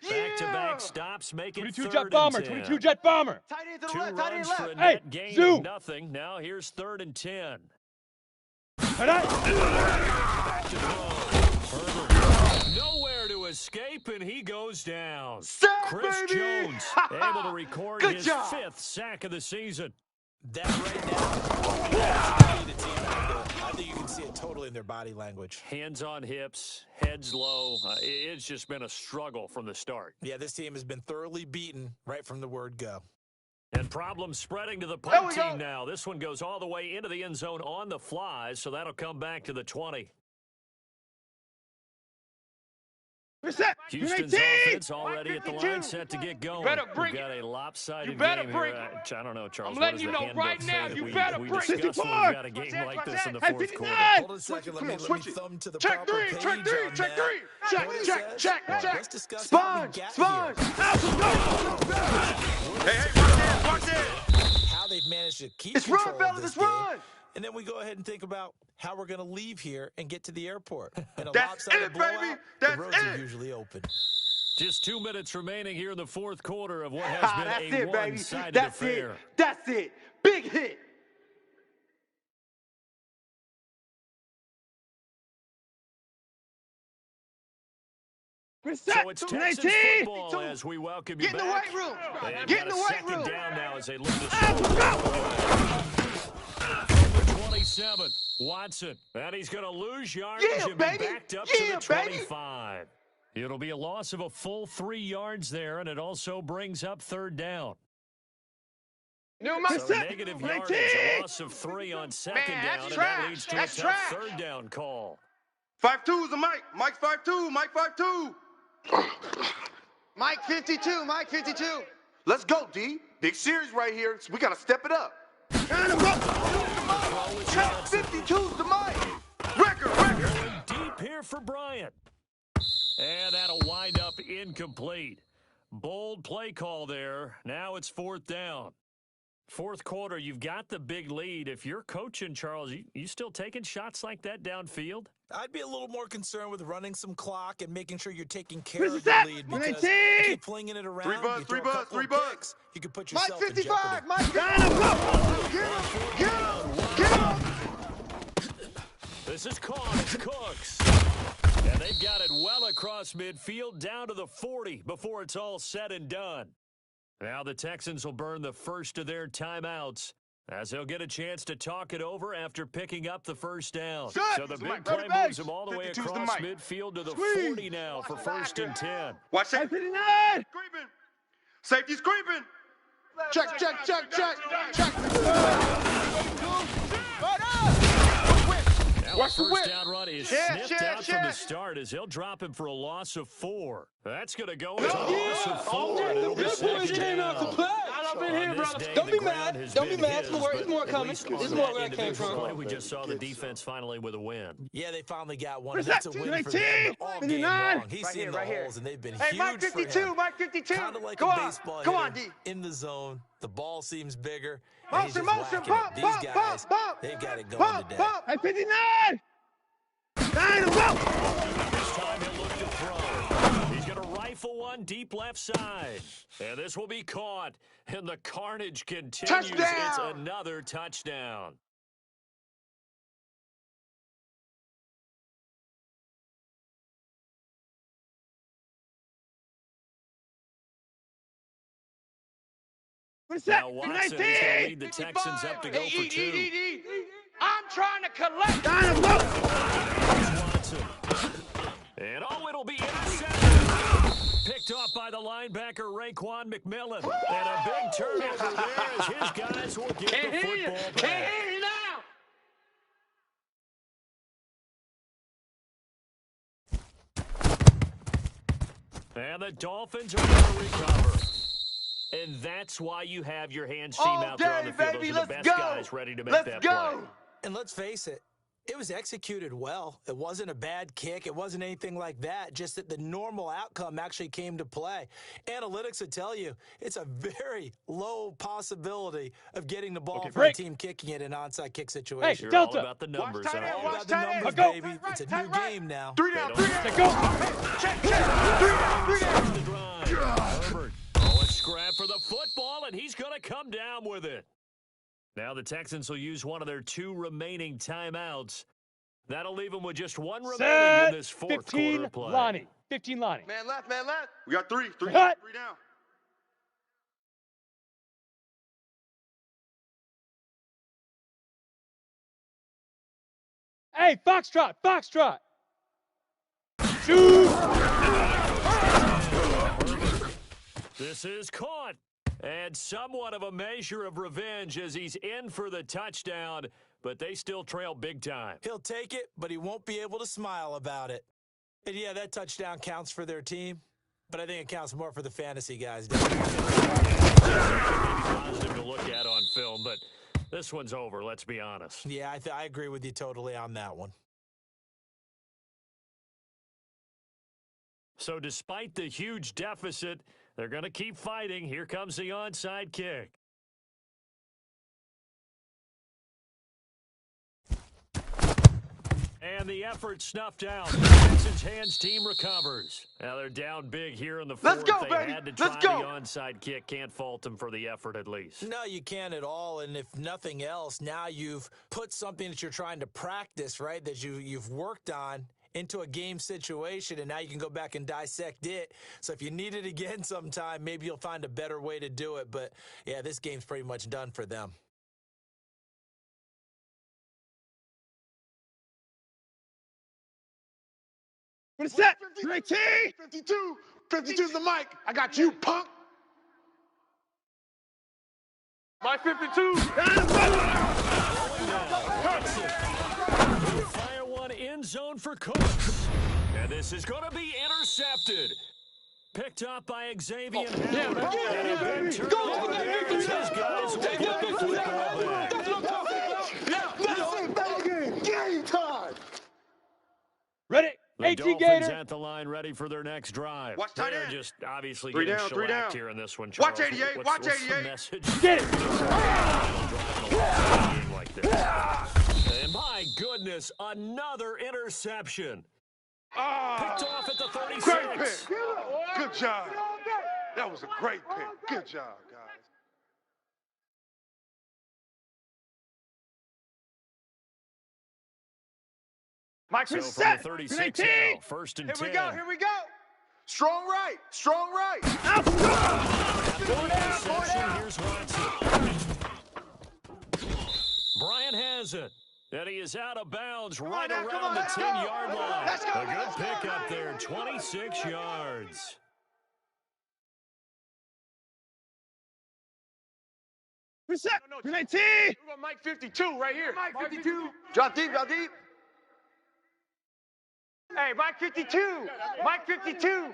Back-to-back stops make it 22 third jet and bomber, 10. 22 jet bomber. Tight end to the Two left, tight end runs left. for a Hey, net gain zoom. of nothing. Now here's 3rd and 10. Ready? Back to throw. Herbert nowhere to escape, and he goes down. Chris baby. Jones able to record Good his job. 5th sack of the season. That right now, that's the team. I think you can see it totally in their body language. Hands on hips, heads low. It's just been a struggle from the start. Yeah, this team has been thoroughly beaten right from the word go. And problems spreading to the There punt we go. team now. This one goes all the way into the end zone on the fly, so that'll come back to the 20. Reset. Houston's 19. offense already at the line, set to get going. better bring We've got it. a lopsided You better game bring here. I don't know, Charles. I'm what letting does you the know handbook right say now, that you we better we bring it. discuss when we've got a game like this in the fourth 59. quarter? Hold on a second. Come Let on, me switch it. thumb to the Check proper three, page check three, on check that. three. Check, What it check, says? check, check. Let's discuss what we got Sponge. Hey, watch this. how they've managed to keep It's control run, of fellas, this it's game. run. And then we go ahead and think about how we're going to leave here and get to the airport. In a That's lopsided it, blowout, baby. the That's roads are it. usually open. Just 2 minutes remaining here in the fourth quarter of what has been That's a it, baby. one-sided That's affair. it. That's it. Big hit. Reset. So it's Texans 19. football as we welcome you Get in the back. weight room. They've Get in got the a weight second room. down now as they look to Go. Number 27, Watson. And he's going to lose yardage Yeah, and be baby. backed up Yeah, to the baby. 25. It'll be a loss of a full 3 yards there, and it also brings up third down. New So negative yardage, a loss of 3 on second Man, down, that's and trash. that leads to That's a tough trash. third down call. 5-2's a Mike. Mike 5-2. Mike 5-2. Mike 52. Mike 52. Let's go, D. Big series right here. So we got to step it up. Check 52's the mic. Record. Deep here for Bryant. And that'll wind up incomplete. Bold play call there. Now it's fourth down. Fourth quarter, you've got the big lead. If you're coaching, Charles, you still taking shots like that downfield? I'd be a little more concerned with running some clock and making sure you're taking care of the Reset. lead, because 19. if you keep flinging it around, Three bucks, you throw three a bucks, couple three of bucks. picks, you could put Mike yourself in 55. jeopardy. Mike 55. Get him. Get him. This is caught. It's Cooks. And they've got it well across midfield down to the 40 before it's all said and done. Now the Texans will burn the first of their timeouts as they'll get a chance to talk it over after picking up the first down. Good. So the It's big Mike. play Ready, base. moves them all the way 52's the across Mike. midfield to the Squeeze. 40 now for first and 10. Watch that. 59. Creeping. Safety's creeping. Check, check, check, check, check. Now Watch the first whip. down run is Check, sniffed check, out from the check. start as he'll drop him for a loss of 4. That's going to go as a loss of 4. and it'll be Good boys second came out to down. play. I've been On here, this brother. day, Don't the be ground mad. has Don't been be mad. his, It's more but coming. at least It's on more that where I came individual from. play, we just saw the defense finally with a win. Yeah, they finally got one, and Reset. that's a win for 19. them, but all game 59. long. He's Right seen here, the right here. holes, and they've been Hey, huge Mike for 52. him. Mike 52. Kind of like Go a on. baseball Go hitter on, D. in the zone. The ball seems bigger, and he's Motion, just motion, whacking bump, it. These bump, guys, bump, bump. they've got it going Bump, today. bump. Hey, 59. 9 bump. This time he'll look to throw. He's going to rifle one deep left side. And this will be caught. And the carnage continues. Touchdown. It's another touchdown. Reset. Now Watson is going to 19. lead the Texans up to go for 2. I'm trying to collect. 9 bump. Watson. And it'll be intercepted. Picked off by the linebacker, Raekwon McMillan. And a big turnover there as his guys will get Can't the hear you. football Can't back. hear you now. And the Dolphins are going to recover. And that's why you have your hands team All out there on day, the field. baby. Those are the Let's best go. guys ready to make Let's that go. play. And let's face it, it was executed well. It wasn't a bad kick. It wasn't anything like that, just that the normal outcome actually came to play. Analytics would tell you it's a very low possibility of getting the ball Okay, from a break. team kicking it in an onside kick situation. You're Delta. all about the numbers. tight huh? end, All watch about the tight end. numbers, Go. baby. Right, It's a tight new right. game now. 3 down, They 3 don't- down. Go. Check, check. 3 down, 3 down. The drive. Herbert. Oh, a scrap for the football, and he's going to come down with it. Now the Texans will use one of their 2 remaining timeouts. That'll leave them with just 1 remaining Set. in this fourth 15 quarter play. Lonnie. 15 Lonnie. Man left, man left. We got 3 Cut. down. Hey, Foxtrot. Foxtrot. Shoot. This is caught. And somewhat of a measure of revenge as he's in for the touchdown, but they still trail big time. He'll take it, but he won't be able to smile about it. And yeah, that touchdown counts for their team, but I think it counts more for the fantasy guys. Maybe positive to look at on film, but this one's over, let's be honest. Yeah, I agree with you totally on that one. So despite the huge deficit, they're going to keep fighting. Here comes the onside kick. And the effort snuffed out. Texans hands team recovers. Now they're down big here in the fourth. Let's go, they baby. had to try Let's go. the onside kick. Can't fault them for the effort at least. No, you can't at all. And if nothing else, now you've put something that you're trying to practice, right, that you've worked on into a game situation, and now you can go back and dissect it. So if you need it again sometime, maybe you'll find a better way to do it. But, yeah, this game's pretty much done for them. What is that? 19! 52. 52's the mic. I got you, punk. My 52. Fire one end zone for Cooks. And this is going to be intercepted. Picked up by Xavier Howard. And a big turnover there as his guys will get the football back. Game time. Ready? The 18 Dolphins Gator. at the line, ready for their next drive. Watch tight They're end. just obviously Three getting down, three shellacked down. here in this one. Watch Charles. 88, What's watch the 88. message? Get it. Like this. And my goodness, another interception. Picked off at the 36. Great pick. Good job. That was a great pick. Good job, guys. Mike, So reset. from the 36 19. now, first and Here 10. we go. Here we go. Strong right. Strong right. After the interception, here's Watson. Bryant has it. And he is out of bounds right now, come around on, the let's 10-yard go. line. Let's go, A good let's go, pick up there, 26 yards. Reset. 19. We got Mike 52 right here. Mike 52. Drop deep, drop deep. Hey, Mike 52. Mike 52.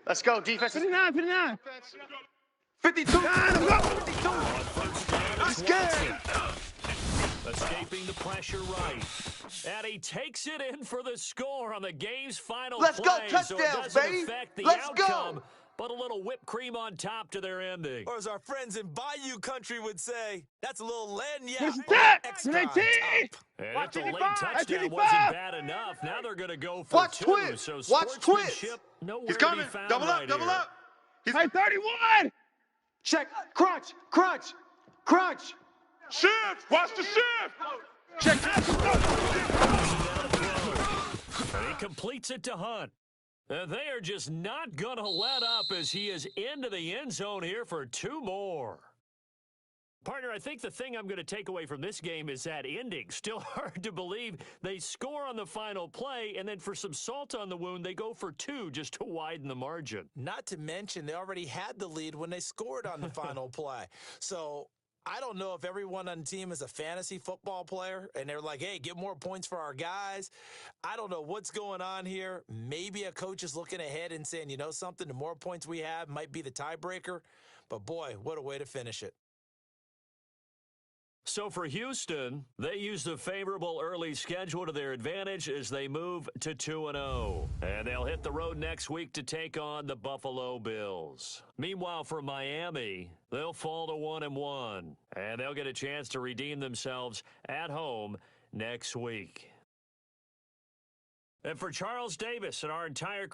Let's go, defense. 59, 59. 52. Let's get Escaping the pressure right. And he takes it in for the score on the game's final Let's go, play. So it touchdowns, doesn't baby. affect the Let's go. outcome, but a little whipped cream on top to their ending. Or as our friends in Bayou country would say, that's a little lagniappe. What's that? Extra on 19. top. And if the late 55. touchdown 55. wasn't bad enough, now they're going to go for Watch two. twist. So Watch sportsmanship, twist. nowhere He's to coming. be found Double up, right double here. up. He's Hey, 31. check. Crunch, crunch, crunch. Shift. Watch the shift. Check. And he completes it to Hunt. And they are just not going to let up as he is into the end zone here for two more. Partner, I think the thing I'm going to take away from this game is that ending. Still hard to believe they score on the final play, and then for some salt on the wound, they go for two just to widen the margin. Not to mention, they already had the lead when they scored on the final play. So I don't know if everyone on the team is a fantasy football player, and they're like, hey, get more points for our guys. I don't know what's going on here. Maybe a coach is looking ahead and saying, you know something, the more points we have might be the tiebreaker. But, boy, what a way to finish it. So for Houston, they use the favorable early schedule to their advantage as they move to 2-0. And they'll hit the road next week to take on the Buffalo Bills. Meanwhile, for Miami, they'll fall to 1-1. And they'll get a chance to redeem themselves at home next week. And for Charles Davis and our entire